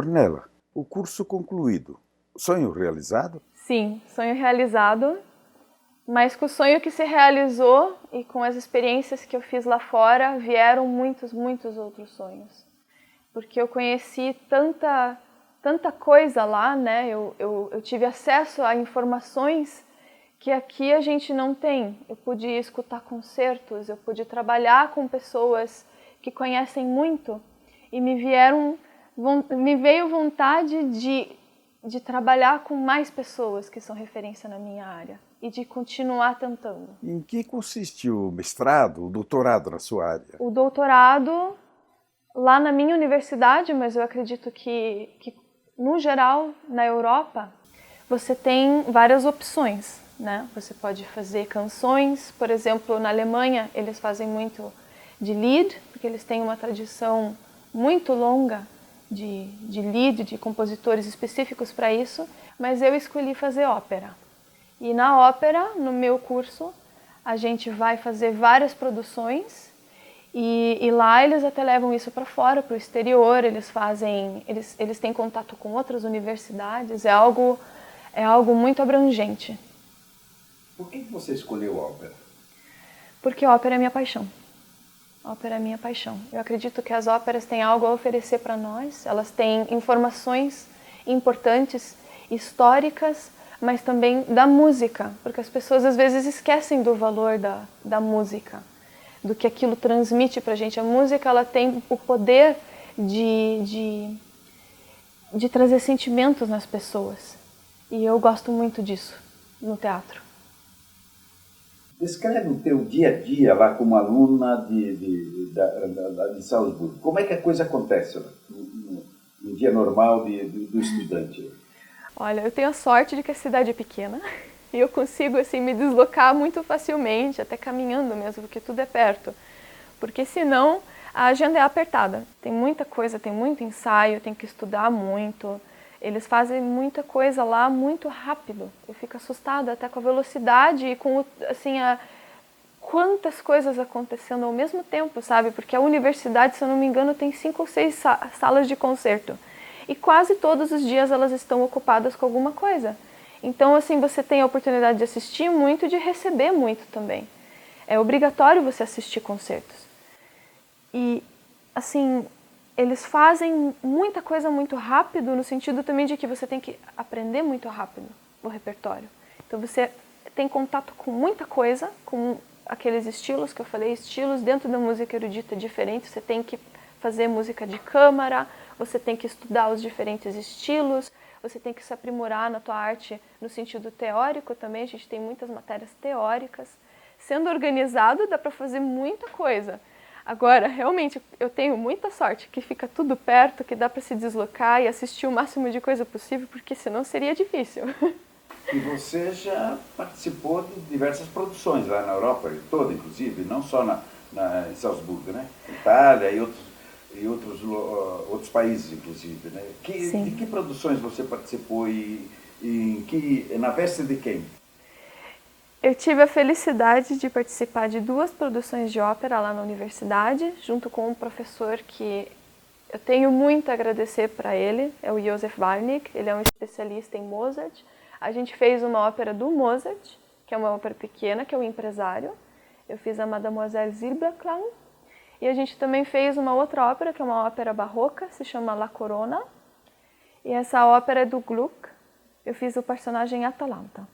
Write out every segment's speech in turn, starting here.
Ornella, o curso concluído, sonho realizado? Sim, sonho realizado, mas com o sonho que se realizou e com as experiências que eu fiz lá fora, vieram muitos, muitos outros sonhos. Porque eu conheci tanta coisa lá, né? Eu tive acesso a informações que aqui a gente não tem. Eu pude escutar concertos, eu pude trabalhar com pessoas que conhecem muito e me veio vontade de trabalhar com mais pessoas que são referência na minha área e de continuar tentando. Em que consiste o mestrado, o doutorado na sua área? O doutorado, lá na minha universidade, mas eu acredito que no geral, na Europa, você tem várias opções, né? Você pode fazer canções, por exemplo, na Alemanha eles fazem muito de Lied, porque eles têm uma tradição muito longa de Lied, de compositores específicos para isso, mas eu escolhi fazer ópera. E na ópera, no meu curso, a gente vai fazer várias produções e lá eles até levam isso para fora, para o exterior, eles têm contato com outras universidades, é algo muito abrangente. Por que você escolheu ópera? Porque a ópera é minha paixão. A ópera é minha paixão. Eu acredito que as óperas têm algo a oferecer para nós, elas têm informações importantes, históricas, mas também da música, porque as pessoas às vezes esquecem do valor da música, do que aquilo transmite para a gente. A música ela tem o poder de trazer sentimentos nas pessoas, e eu gosto muito disso no teatro. Descreve o teu dia a dia lá como aluna de Salzburgo. Como é que a coisa acontece no dia normal do estudante? Olha, eu tenho a sorte de que a cidade é pequena e eu consigo assim me deslocar muito facilmente, até caminhando mesmo, porque tudo é perto. Porque senão a agenda é apertada. Tem muita coisa, tem muito ensaio, tem que estudar muito. Eles fazem muita coisa lá muito rápido. Eu fico assustada até com a velocidade e com assim quantas coisas acontecendo ao mesmo tempo, sabe? Porque a universidade, se eu não me engano, tem 5 ou 6 salas de concerto. E quase todos os dias elas estão ocupadas com alguma coisa. Então, assim, você tem a oportunidade de assistir muito e de receber muito também. É obrigatório você assistir concertos. E, assim, eles fazem muita coisa muito rápido, no sentido também de que você tem que aprender muito rápido o repertório. Então, você tem contato com muita coisa, com aqueles estilos que eu falei, estilos dentro da música erudita diferentes. Você tem que fazer música de câmara, você tem que estudar os diferentes estilos, você tem que se aprimorar na tua arte no sentido teórico também. A gente tem muitas matérias teóricas. Sendo organizado, dá para fazer muita coisa. Agora, realmente, eu tenho muita sorte que fica tudo perto, que dá para se deslocar e assistir o máximo de coisa possível, porque senão seria difícil. E você já participou de diversas produções lá na Europa toda, inclusive, não só em Salzburgo, né? Itália e outros países, inclusive, né? De que produções você participou e na veste de quem? Eu tive a felicidade de participar de 2 produções de ópera lá na universidade, junto com um professor que eu tenho muito a agradecer para ele, é o Josef Warnig, ele é um especialista em Mozart. A gente fez uma ópera do Mozart, que é uma ópera pequena, que é o Empresário. Eu fiz a Mademoiselle Silberklang. E a gente também fez uma outra ópera, que é uma ópera barroca, se chama La Corona. E essa ópera é do Gluck. Eu fiz o personagem Atalanta.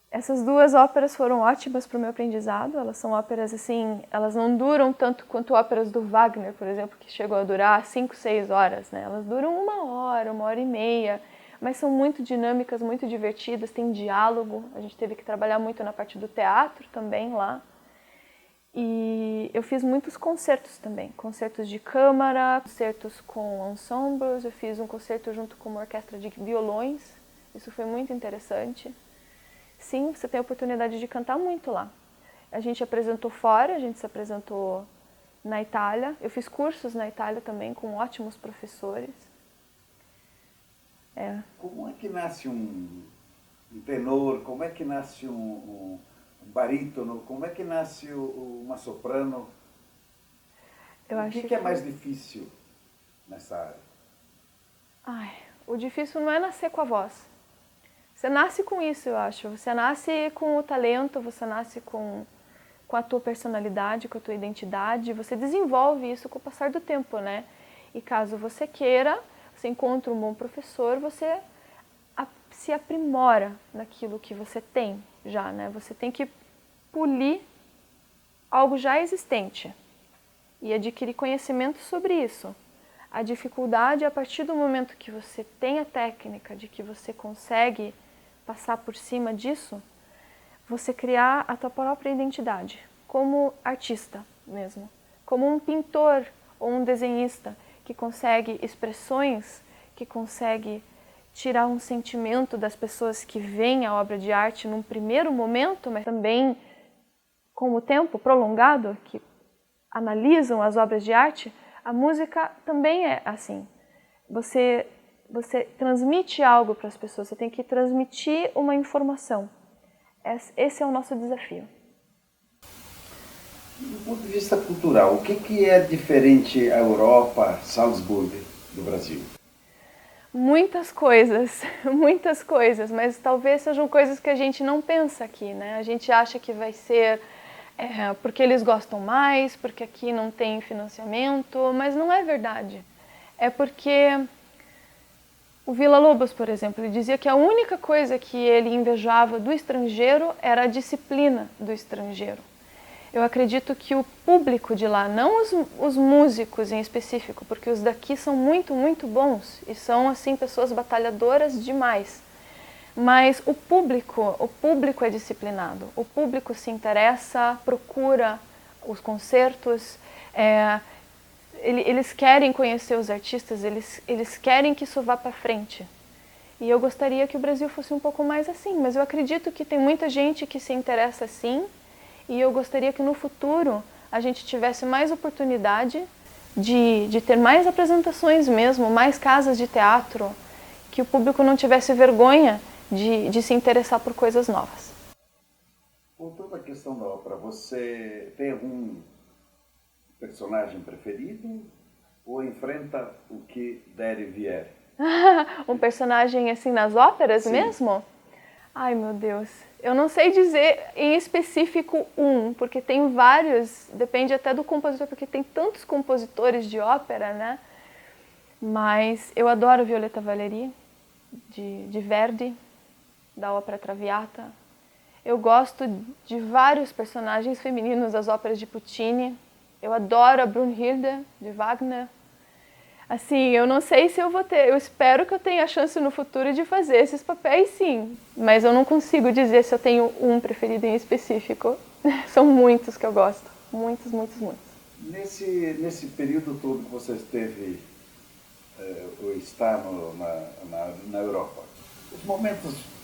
Essas 2 óperas foram ótimas para o meu aprendizado. Elas são óperas assim, elas não duram tanto quanto óperas do Wagner, por exemplo, que chegou a durar 5, 6 horas, né? Elas duram 1 hora e meia, mas são muito dinâmicas, muito divertidas, tem diálogo. A gente teve que trabalhar muito na parte do teatro também lá. E eu fiz muitos concertos também, concertos de câmara, concertos com ensembles. Eu fiz um concerto junto com uma orquestra de violões, isso foi muito interessante. Sim, você tem a oportunidade de cantar muito lá. A gente apresentou fora, a gente se apresentou na Itália. Eu fiz cursos na Itália também com ótimos professores. Como é que nasce um tenor? Como é que nasce um barítono? Como é que nasce uma soprano? O que é mais difícil nessa área? Ai, o difícil não é nascer com a voz. Você nasce com isso, eu acho. Você nasce com o talento, você nasce com a tua personalidade, com a tua identidade. Você desenvolve isso com o passar do tempo, né? E caso você queira, você encontra um bom professor, você se aprimora naquilo que você tem já, né? Você tem que polir algo já existente e adquirir conhecimento sobre isso. A dificuldade é a partir do momento que você tem a técnica, de que você consegue passar por cima disso, você criar a tua própria identidade, como artista mesmo, como um pintor ou um desenhista que consegue expressões, que consegue tirar um sentimento das pessoas que veem a obra de arte num primeiro momento, mas também com o tempo prolongado, que analisam as obras de arte. A música também é assim. Você transmite algo para as pessoas, você tem que transmitir uma informação. Esse é o nosso desafio. Do ponto de vista cultural, o que é diferente a Europa, Salzburgo, do Brasil? Muitas coisas, mas talvez sejam coisas que a gente não pensa aqui, né? A gente acha que vai ser porque eles gostam mais, porque aqui não tem financiamento, mas não é verdade. É porque o Villa-Lobos, por exemplo, ele dizia que a única coisa que ele invejava do estrangeiro era a disciplina do estrangeiro. Eu acredito que o público de lá, não os músicos em específico, porque os daqui são muito, muito bons e são assim pessoas batalhadoras demais. Mas o público é disciplinado, o público se interessa, procura os concertos, eles querem conhecer os artistas, eles querem que isso vá para frente. E eu gostaria que o Brasil fosse um pouco mais assim, mas eu acredito que tem muita gente que se interessa assim, e eu gostaria que no futuro a gente tivesse mais oportunidade de ter mais apresentações mesmo, mais casas de teatro, que o público não tivesse vergonha de se interessar por coisas novas. Voltando à questão da ópera, você tem algum personagem preferido ou enfrenta o que der e vier? Um personagem assim nas óperas Sim. mesmo? Ai, meu Deus. Eu não sei dizer em específico porque tem vários, depende até do compositor, porque tem tantos compositores de ópera, né? Mas eu adoro Violetta Valéry, de Verdi, da ópera Traviata. Eu gosto de vários personagens femininos das óperas de Puccini. Eu adoro a Brunhilde, de Wagner. Assim, eu não sei se eu vou ter, eu espero que eu tenha a chance no futuro de fazer esses papéis, sim. Mas eu não consigo dizer se eu tenho um preferido em específico. São muitos que eu gosto. Muitos, muitos, muitos. Nesse período todo que você esteve ou está na Europa, os momentos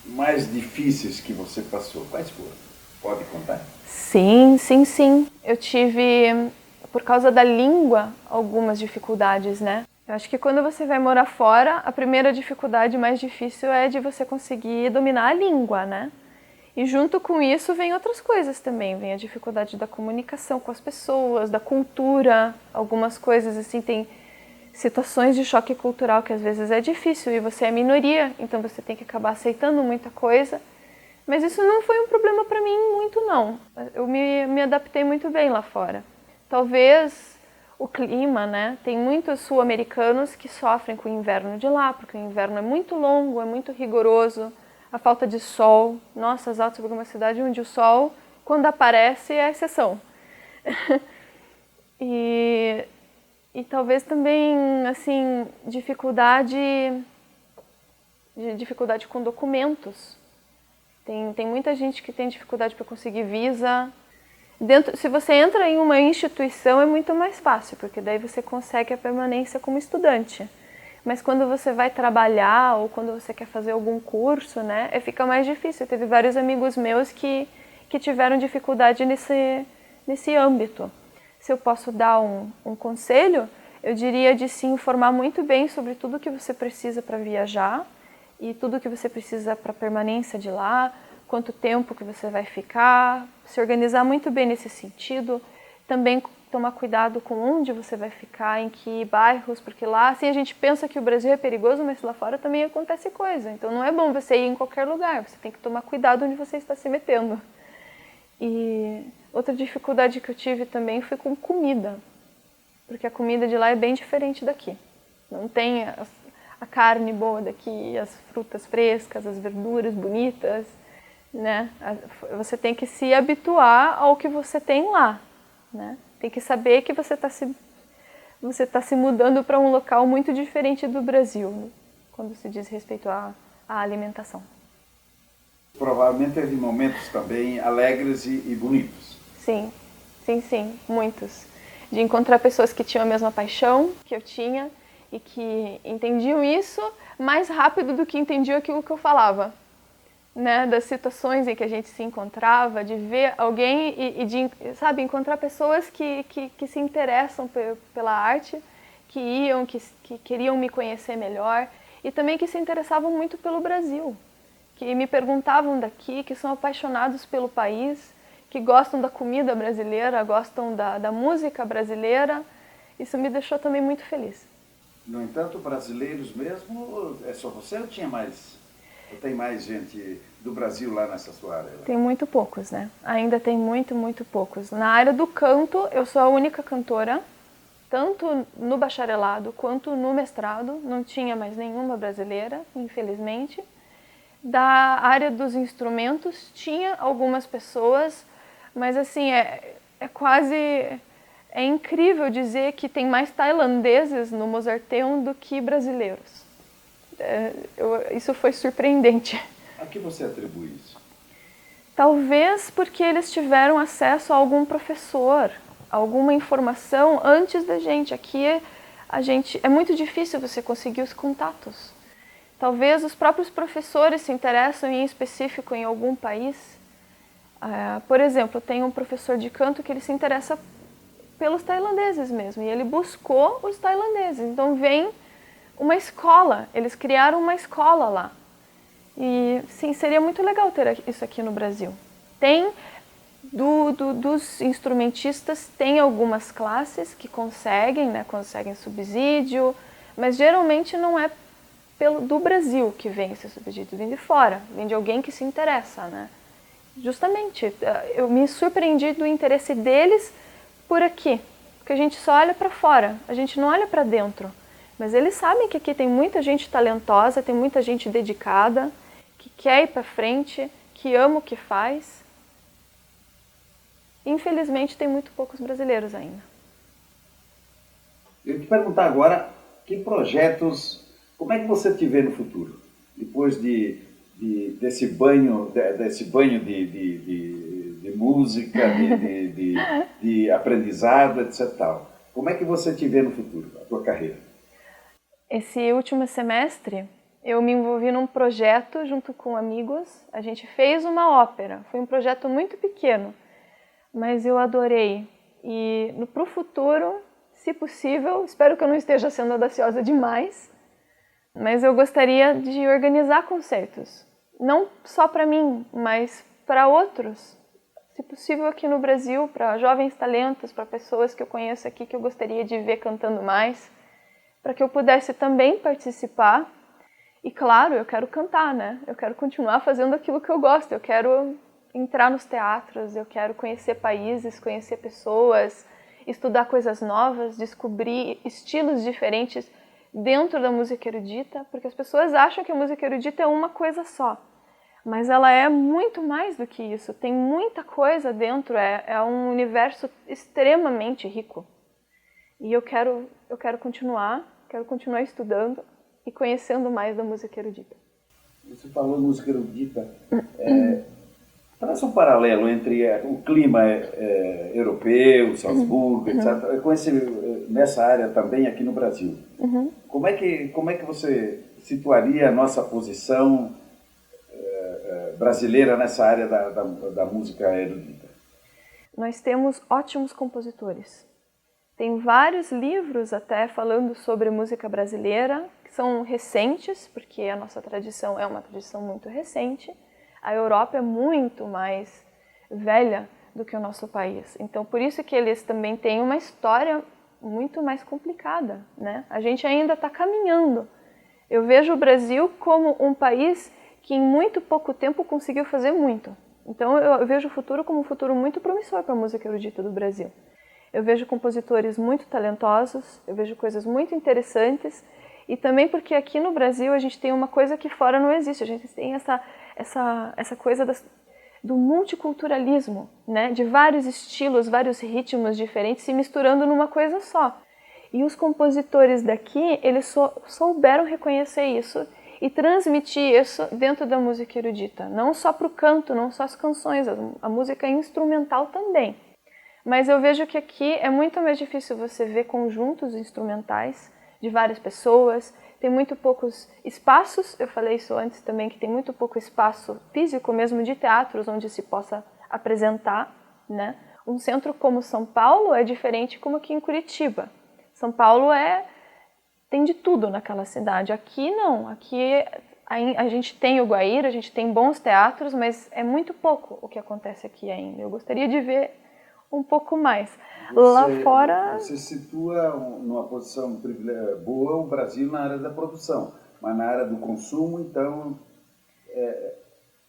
mais difíceis que você passou, quais foram? Pode contar? Sim, sim, sim. Eu tive, por causa da língua, algumas dificuldades, né? Eu acho que quando você vai morar fora, a primeira dificuldade mais difícil é de você conseguir dominar a língua, né? E junto com isso vem outras coisas também, vem a dificuldade da comunicação com as pessoas, da cultura, algumas coisas assim, tem situações de choque cultural que às vezes é difícil e você é minoria, então você tem que acabar aceitando muita coisa. Mas isso não foi um problema para mim muito, não. Eu me adaptei muito bem lá fora. Talvez o clima, né? Tem muitos sul-americanos que sofrem com o inverno de lá, porque o inverno é muito longo, é muito rigoroso, a falta de sol. Nossa, Salzburgo é uma cidade onde o sol, quando aparece, é a exceção. E talvez também, assim, dificuldade com documentos. Tem muita gente que tem dificuldade para conseguir visa. Se você entra em uma instituição é muito mais fácil, porque daí você consegue a permanência como estudante. Mas quando você vai trabalhar ou quando você quer fazer algum curso, né, fica mais difícil. Teve vários amigos meus que tiveram dificuldade nesse âmbito. Se eu posso dar um conselho, eu diria de se informar muito bem sobre tudo que você precisa para viajar e tudo que você precisa para a permanência de lá, quanto tempo que você vai ficar, se organizar muito bem nesse sentido. Também tomar cuidado com onde você vai ficar, em que bairros, porque lá, assim, a gente pensa que o Brasil é perigoso, mas lá fora também acontece coisa. Então não é bom você ir em qualquer lugar, você tem que tomar cuidado onde você está se metendo. E outra dificuldade que eu tive também foi com comida, porque a comida de lá é bem diferente daqui. Não tem a carne boa daqui, as frutas frescas, as verduras bonitas, né? Você tem que se habituar ao que você tem lá, né? Tem que saber que você está se mudando para um local muito diferente do Brasil, né? Quando se diz respeito à alimentação. Provavelmente teve momentos também alegres e bonitos. Sim, sim, muitos. De encontrar pessoas que tinham a mesma paixão que eu tinha e que entendiam isso mais rápido do que entendiam aquilo que eu falava. Né, das situações em que a gente se encontrava, de ver alguém e de, sabe, encontrar pessoas que se interessam pela arte, que queriam me conhecer melhor e também que se interessavam muito pelo Brasil, que me perguntavam daqui, que são apaixonados pelo país, que gostam da comida brasileira, gostam da música brasileira. Isso me deixou também muito feliz. No entanto, brasileiros mesmo, é só você ou tinha mais? Ou tem mais gente do Brasil lá nessa sua área? Tem muito poucos, né? Ainda tem muito poucos. Na área do canto, eu sou a única cantora, tanto no bacharelado quanto no mestrado. Não tinha mais nenhuma brasileira, infelizmente. Da área dos instrumentos, tinha algumas pessoas, mas assim, é incrível dizer que tem mais tailandeses no Mozarteum do que brasileiros. Isso foi surpreendente. A que você atribui isso? Talvez porque eles tiveram acesso a algum professor, alguma informação antes da gente. Aqui é muito difícil você conseguir os contatos. Talvez os próprios professores se interessam em específico em algum país. Por exemplo, tem um professor de canto que ele se interessa pelos tailandeses mesmo, e ele buscou os tailandeses. Então vem uma escola, eles criaram uma escola lá. E sim, seria muito legal ter isso aqui no Brasil. Tem, dos instrumentistas, tem algumas classes que conseguem, né, conseguem subsídio, mas geralmente não é do Brasil que vem esse subsídio, vem de fora, vem de alguém que se interessa, né? Justamente, eu me surpreendi do interesse deles por aqui, porque a gente só olha para fora, a gente não olha para dentro. Mas eles sabem que aqui tem muita gente talentosa, tem muita gente dedicada, que quer ir para frente, que ama o que faz. Infelizmente, tem muito poucos brasileiros ainda. Eu ia te perguntar agora, que projetos, como é que você te vê no futuro? Depois desse banho de música, de aprendizado, etc. Tal. Como é que você te vê no futuro, a tua carreira? Esse último semestre, eu me envolvi num projeto junto com amigos. A gente fez uma ópera. Foi um projeto muito pequeno, mas eu adorei. E para o futuro, se possível, espero que eu não esteja sendo audaciosa demais, mas eu gostaria de organizar concertos. Não só para mim, mas para outros. Se possível aqui no Brasil, para jovens talentos, para pessoas que eu conheço aqui que eu gostaria de ver cantando mais, para que eu pudesse também participar. E claro, eu quero cantar, né? Eu quero continuar fazendo aquilo que eu gosto, eu quero entrar nos teatros, eu quero conhecer países, conhecer pessoas, estudar coisas novas, descobrir estilos diferentes dentro da música erudita, porque as pessoas acham que a música erudita é uma coisa só, mas ela é muito mais do que isso, tem muita coisa dentro, é um universo extremamente rico. E eu quero continuar estudando e conhecendo mais da música erudita. Você falou música erudita. Traz um paralelo entre o clima europeu, Salzburgo, etc. Eu conheci nessa área também aqui no Brasil. Como é que você situaria a nossa posição brasileira nessa área da música erudita? Nós temos ótimos compositores. Tem vários livros até falando sobre música brasileira, que são recentes, porque a nossa tradição é uma tradição muito recente. A Europa é muito mais velha do que o nosso país. Então, por isso que eles também têm uma história muito mais complicada, né? A gente ainda está caminhando. Eu vejo o Brasil como um país que em muito pouco tempo conseguiu fazer muito. Então, eu vejo o futuro como um futuro muito promissor para a música erudita do Brasil. Eu vejo compositores muito talentosos, eu vejo coisas muito interessantes, e também porque aqui no Brasil a gente tem uma coisa que fora não existe, a gente tem essa coisa do multiculturalismo, né? De vários estilos, vários ritmos diferentes se misturando numa coisa só. E os compositores daqui, eles souberam reconhecer isso e transmitir isso dentro da música erudita. Não só para o canto, não só as canções, a música instrumental também. Mas eu vejo que aqui é muito mais difícil você ver conjuntos instrumentais de várias pessoas, tem muito poucos espaços, eu falei isso antes também, que tem muito pouco espaço físico mesmo de teatros onde se possa apresentar, né? Um centro como São Paulo é diferente como aqui em Curitiba. São Paulo tem de tudo naquela cidade, aqui não, aqui a gente tem o Guaíra, a gente tem bons teatros, mas é muito pouco o que acontece aqui ainda. Eu gostaria de ver um pouco mais. Lá fora... Você situa numa posição boa o Brasil na área da produção, mas na área do consumo, então...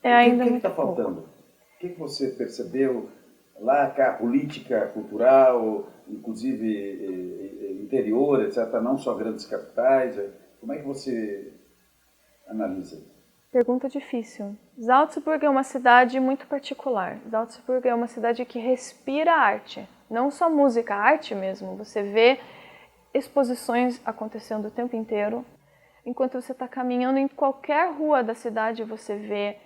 ainda o que está faltando? O que você percebeu lá, cá, política, cultural, inclusive interior, etc., não só grandes capitais? Como é que você analisa? Pergunta difícil. Salzburg é uma cidade muito particular. Salzburg é uma cidade que respira arte. Não só música, arte mesmo. Você vê exposições acontecendo o tempo inteiro. Enquanto você está caminhando em qualquer rua da cidade, você vê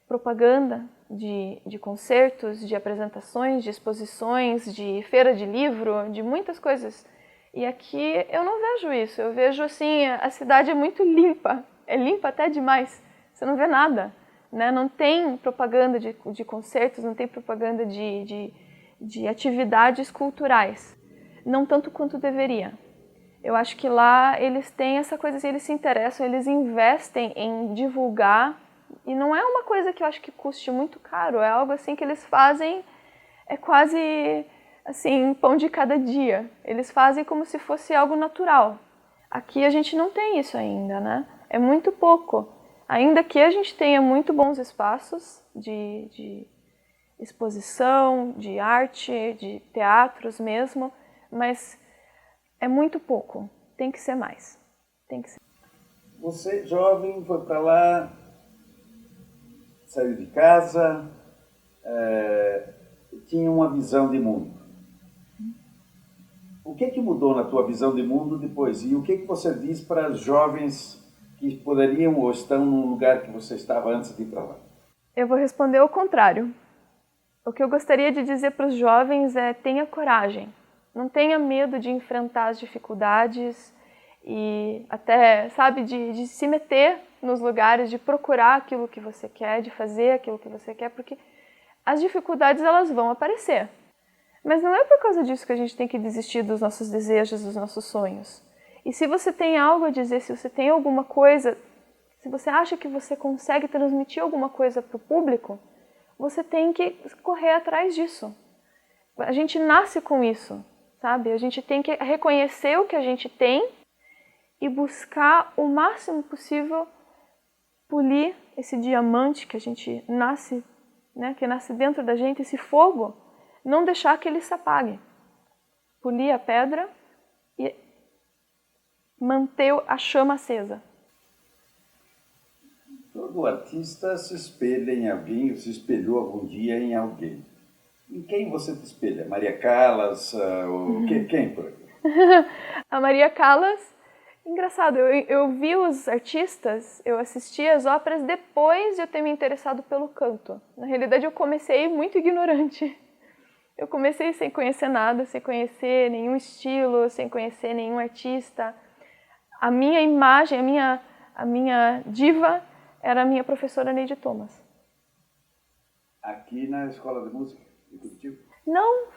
propaganda de concertos, de apresentações, de exposições, de feira de livro, de muitas coisas. E aqui eu não vejo isso. Eu vejo assim, a cidade é muito limpa. É limpa até demais. Você não vê nada, né? Não tem propaganda de concertos, não tem propaganda de atividades culturais. Não tanto quanto deveria. Eu acho que lá eles têm essa coisa assim, eles se interessam, eles investem em divulgar. E não é uma coisa que eu acho que custe muito caro, é algo assim que eles fazem, é quase assim, pão de cada dia. Eles fazem como se fosse algo natural. Aqui a gente não tem isso ainda, né? É muito pouco. Ainda que a gente tenha muito bons espaços de exposição, de arte, de teatros mesmo, mas é muito pouco. Tem que ser mais. Tem que ser. Você, jovem, foi para lá, saiu de casa, tinha uma visão de mundo. O que mudou na tua visão de mundo depois? E o que você diz para os jovens que poderiam ou estão no lugar que você estava antes de ir para lá? Eu vou responder o contrário. O que eu gostaria de dizer para os jovens é: tenha coragem. Não tenha medo de enfrentar as dificuldades e até, sabe, de se meter nos lugares, de procurar aquilo que você quer, de fazer aquilo que você quer, porque as dificuldades elas vão aparecer. Mas não é por causa disso que a gente tem que desistir dos nossos desejos, dos nossos sonhos. E se você tem algo a dizer, se você tem alguma coisa, se você acha que você consegue transmitir alguma coisa para o público, você tem que correr atrás disso. A gente nasce com isso, sabe? A gente tem que reconhecer o que a gente tem e buscar o máximo possível polir esse diamante que a gente nasce, né? Que nasce dentro da gente, esse fogo, não deixar que ele se apague. Polir a pedra e manter a chama acesa. Todo artista se espelha em alguém, ou se espelhou algum dia em alguém. Em quem você te espelha? Maria Callas? Quem por aqui? A Maria Callas, engraçado, eu vi os artistas, eu assisti as óperas depois de eu ter me interessado pelo canto. Na realidade, eu comecei muito ignorante. Eu comecei sem conhecer nada, sem conhecer nenhum estilo, sem conhecer nenhum artista. A minha imagem, a minha diva era a minha professora Neide Thomas. Aqui na Escola de Música de Curitiba? Não,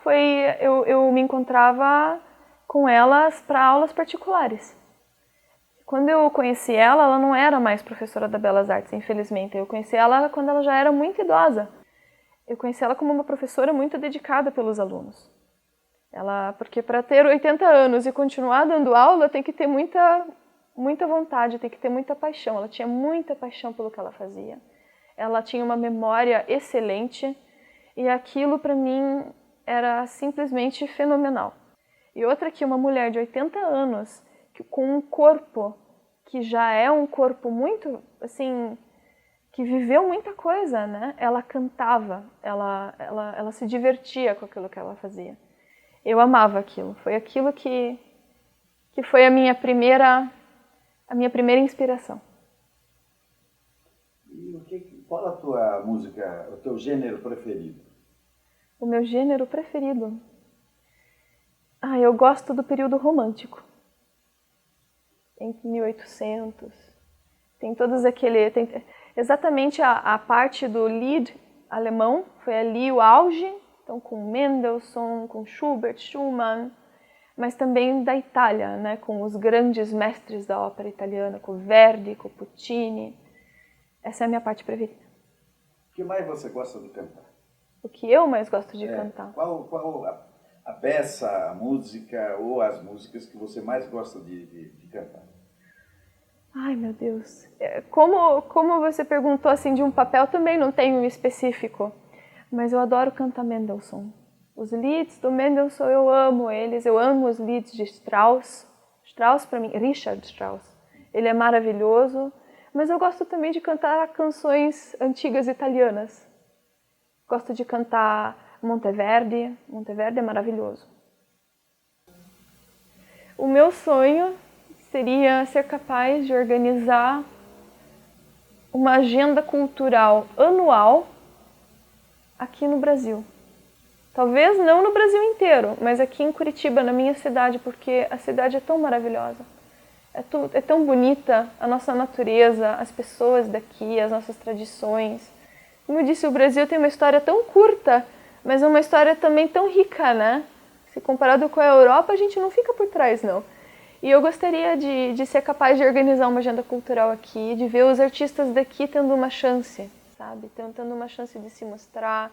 eu me encontrava com elas para aulas particulares. Quando eu conheci ela, ela não era mais professora da Belas Artes, infelizmente. Eu conheci ela quando ela já era muito idosa. Eu conheci ela como uma professora muito dedicada pelos alunos. Porque para ter 80 anos e continuar dando aula, tem que ter muita vontade, tem que ter muita paixão. Ela tinha muita paixão pelo que ela fazia. Ela tinha uma memória excelente e aquilo para mim era simplesmente fenomenal. E outra que uma mulher de 80 anos, com um corpo que já é um corpo muito, assim, que viveu muita coisa, né? Ela cantava, ela se divertia com aquilo que ela fazia. Eu amava aquilo. Foi aquilo que foi a minha primeira inspiração. E qual a tua música, o teu gênero preferido? O meu gênero preferido? Eu gosto do período romântico. Em 1800. Tem todos exatamente a parte do Lied alemão, foi ali o auge. Então, com Mendelssohn, com Schubert, Schumann, mas também da Itália, né, com os grandes mestres da ópera italiana, com Verdi, com Puccini. Essa é a minha parte preferida. O que mais você gosta de cantar? O que eu mais gosto de cantar? Qual a peça, a música ou as músicas que você mais gosta de cantar? Ai, meu Deus. Como você perguntou assim de um papel, também não tenho um específico. Mas eu adoro cantar Mendelssohn. Os Lieds do Mendelssohn, eu amo eles. Eu amo os Lieds de Strauss. Strauss, para mim, Richard Strauss. Ele é maravilhoso. Mas eu gosto também de cantar canções antigas italianas. Gosto de cantar Monteverdi. Monteverdi é maravilhoso. O meu sonho seria ser capaz de organizar uma agenda cultural anual aqui no Brasil. Talvez não no Brasil inteiro, mas aqui em Curitiba, na minha cidade, porque a cidade é tão maravilhosa. É tão bonita a nossa natureza, as pessoas daqui, as nossas tradições. Como eu disse, o Brasil tem uma história tão curta, mas é uma história também tão rica, né? Se comparado com a Europa, a gente não fica por trás, não. E eu gostaria de ser capaz de organizar uma agenda cultural aqui, de ver os artistas daqui tendo uma chance, sabe? Tendo uma chance de se mostrar,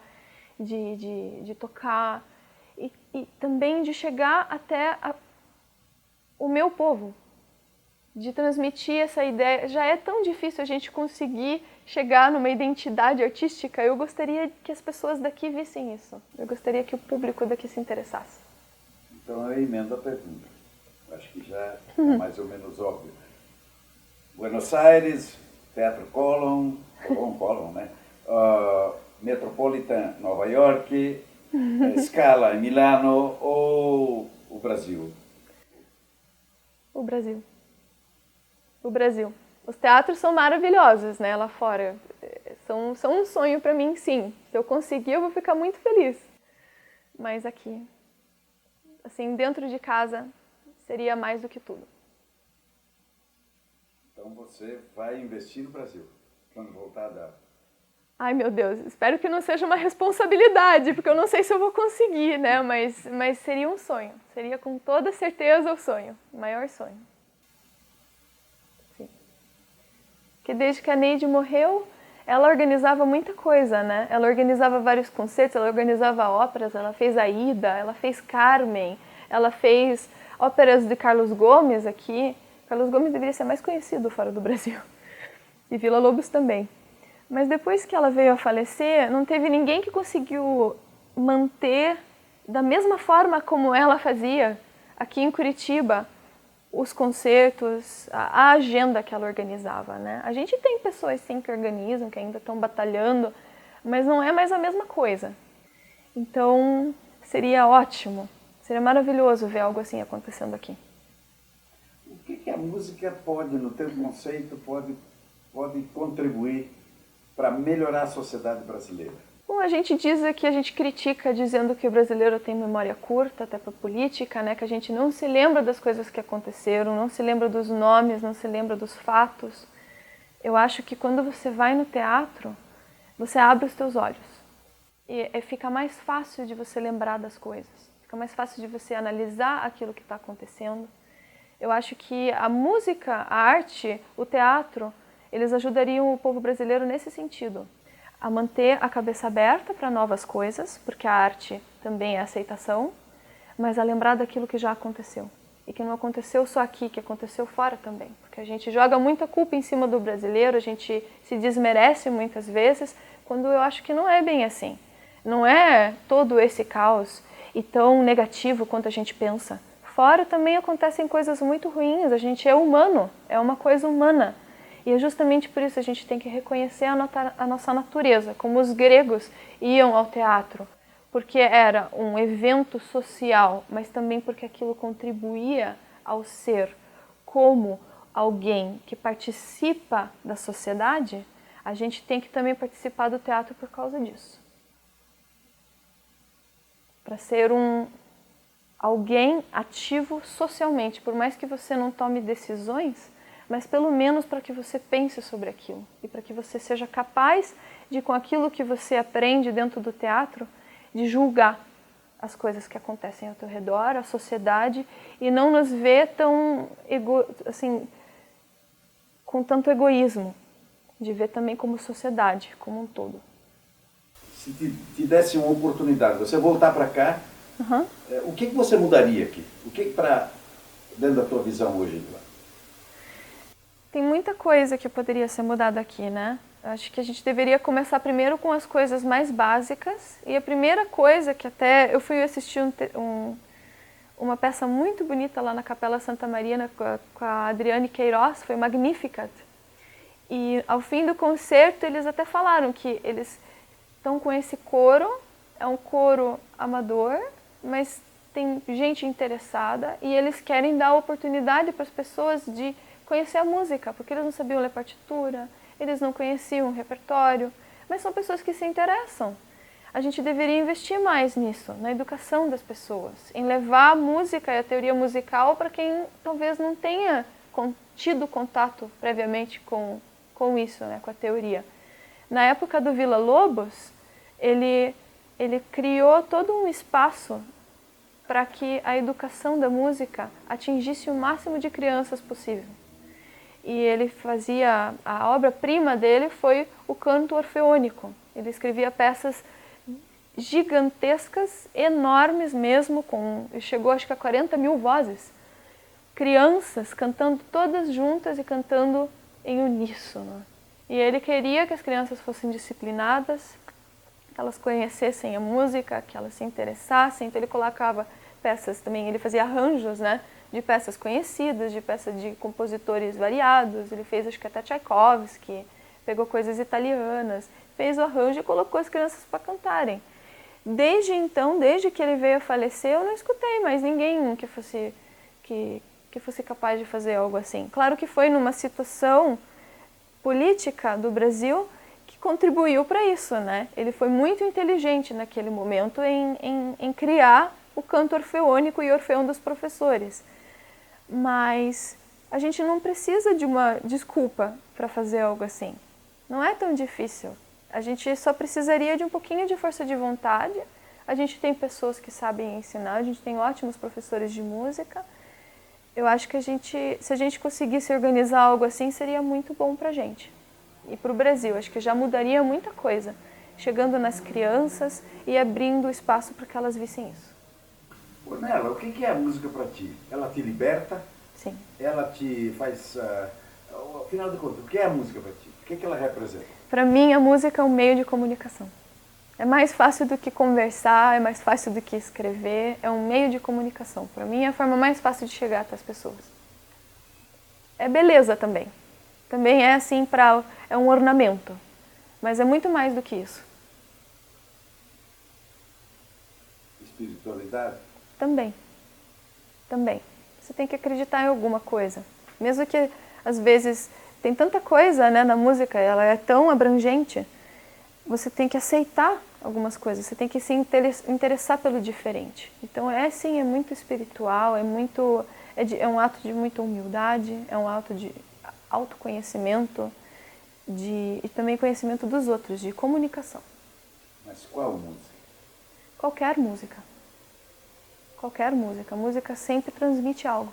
de tocar e também de chegar até o meu povo, de transmitir essa ideia. Já é tão difícil a gente conseguir chegar numa identidade artística, eu gostaria que as pessoas daqui vissem isso. Eu gostaria que o público daqui se interessasse. Então eu emendo a pergunta. Acho que já é mais ou menos óbvio. Buenos Aires, Teatro Colón, né? Metropolitan Nova York, Scala em Milano ou o Brasil? O Brasil. O Brasil. Os teatros são maravilhosos, né, lá fora. São um sonho para mim, sim. Se eu conseguir, eu vou ficar muito feliz. Mas aqui, assim, dentro de casa, seria mais do que tudo. Então você vai investir no Brasil, quando voltar da... Ai, meu Deus, espero que não seja uma responsabilidade, porque eu não sei se eu vou conseguir, né? Mas seria um sonho. Seria com toda certeza o sonho. O maior sonho. Sim. Porque desde que a Neide morreu, ela organizava muita coisa, né? Ela organizava vários concertos, ela organizava óperas, ela fez Aida, ela fez Carmen, ela fez óperas de Carlos Gomes aqui. Carlos Gomes deveria ser mais conhecido fora do Brasil. E Villa-Lobos também. Mas depois que ela veio a falecer, não teve ninguém que conseguiu manter da mesma forma como ela fazia aqui em Curitiba os concertos, a agenda que ela organizava, né? A gente tem pessoas sim que organizam, que ainda estão batalhando, mas não é mais a mesma coisa. Então seria ótimo, seria maravilhoso ver algo assim acontecendo aqui. O que a música pode, no teu conceito, pode contribuir para melhorar a sociedade brasileira? Bom, a gente diz que a gente critica dizendo que o brasileiro tem memória curta, até para política, né? Que a gente não se lembra das coisas que aconteceram, não se lembra dos nomes, não se lembra dos fatos. Eu acho que quando você vai no teatro, você abre os teus olhos. E fica mais fácil de você lembrar das coisas. Fica mais fácil de você analisar aquilo que está acontecendo. Eu acho que a música, a arte, o teatro, eles ajudariam o povo brasileiro nesse sentido. a manter a cabeça aberta para novas coisas, porque a arte também é aceitação, mas a lembrar daquilo que já aconteceu. E que não aconteceu só aqui, que aconteceu fora também. Porque a gente joga muita culpa em cima do brasileiro, a gente se desmerece muitas vezes, quando eu acho que não é bem assim. Não é todo esse caos e tão negativo quanto a gente pensa. Fora também acontecem coisas muito ruins, a gente é humano, é uma coisa humana. E é justamente por isso que a gente tem que reconhecer a nossa natureza, como os gregos iam ao teatro, porque era um evento social, mas também porque aquilo contribuía ao ser como alguém que participa da sociedade. A gente tem que também participar do teatro por causa disso. Para ser alguém ativo socialmente, por mais que você não tome decisões, mas pelo menos para que você pense sobre aquilo e para que você seja capaz de, com aquilo que você aprende dentro do teatro, de julgar as coisas que acontecem ao teu redor, a sociedade, e não nos ver tão com tanto egoísmo, de ver também como sociedade, como um todo. Se te desse uma oportunidade, você voltar para cá, o que você mudaria aqui? O que dentro da tua visão hoje de lá? Tem muita coisa que poderia ser mudada aqui, né? Acho que a gente deveria começar primeiro com as coisas mais básicas. E a primeira coisa que até eu fui assistir uma peça muito bonita lá na Capela Santa Maria com a Adriane Queiroz, foi Magnificat. E ao fim do concerto eles até falaram que eles estão com esse coro, é um coro amador, mas tem gente interessada e eles querem dar oportunidade para as pessoas de conhecer a música, porque eles não sabiam ler partitura, eles não conheciam o repertório, mas são pessoas que se interessam. A gente deveria investir mais nisso, na educação das pessoas, em levar a música e a teoria musical para quem talvez não tenha tido contato previamente com isso, né, com a teoria. Na época do Villa Lobos, ele criou todo um espaço para que a educação da música atingisse o máximo de crianças possível. E ele fazia, a obra-prima dele foi o canto orfeônico. Ele escrevia peças gigantescas, enormes mesmo, chegou acho que a 40 mil vozes. Crianças cantando todas juntas e cantando em uníssono. E ele queria que as crianças fossem disciplinadas, que elas conhecessem a música, que elas se interessassem. Então ele colocava peças também, ele fazia arranjos, né, de peças conhecidas, de peças de compositores variados. Ele fez, acho que até Tchaikovsky, pegou coisas italianas, fez o arranjo e colocou as crianças para cantarem. Desde então, desde que ele veio a falecer, eu não escutei mais ninguém que fosse capaz de fazer algo assim. Claro que foi numa situação política do Brasil que contribuiu para isso, né? Ele foi muito inteligente naquele momento em criar o canto orfeônico e Orfeão dos Professores. Mas a gente não precisa de uma desculpa para fazer algo assim. Não é tão difícil. A gente só precisaria de um pouquinho de força de vontade. A gente tem pessoas que sabem ensinar, a gente tem ótimos professores de música. Eu acho que se a gente conseguisse organizar algo assim, seria muito bom para a gente. E para o Brasil, acho que já mudaria muita coisa. Chegando nas crianças e abrindo espaço para que elas vissem isso. Ornella, o que é a música para ti? Ela te liberta? Sim. Ela te faz... afinal de contas, o que é a música para ti? O que ela representa? Para mim, a música é um meio de comunicação. É mais fácil do que conversar, é mais fácil do que escrever, é um meio de comunicação. Para mim, é a forma mais fácil de chegar até as pessoas. É beleza também. Também é assim, é um ornamento. Mas é muito mais do que isso. Espiritualidade? Também. Você tem que acreditar em alguma coisa. Mesmo que, às vezes, tem tanta coisa, né, na música, ela é tão abrangente, você tem que aceitar algumas coisas, você tem que se interessar pelo diferente. Então, sim, é muito espiritual, é um ato de muita humildade, é um ato de autoconhecimento e também conhecimento dos outros, de comunicação. Mas qual música? Qualquer música. Qualquer música. A música sempre transmite algo.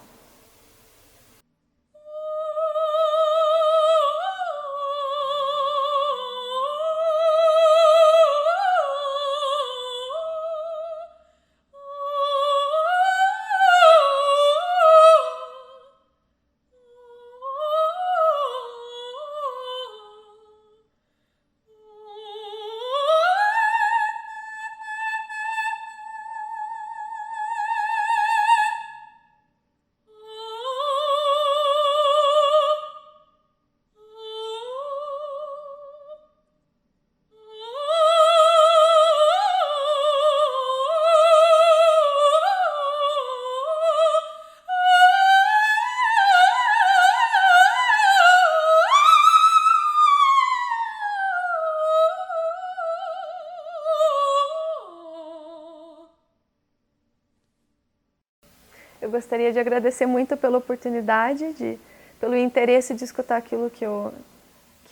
Eu gostaria de agradecer muito pela oportunidade, pelo interesse de escutar aquilo que eu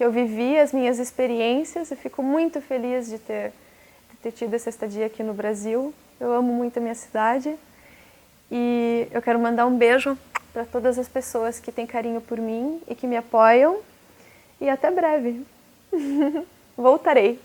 vivi, as minhas experiências. Eu fico muito feliz de ter tido essa estadia aqui no Brasil. Eu amo muito a minha cidade e eu quero mandar um beijo para todas as pessoas que têm carinho por mim e que me apoiam. E até breve. Voltarei.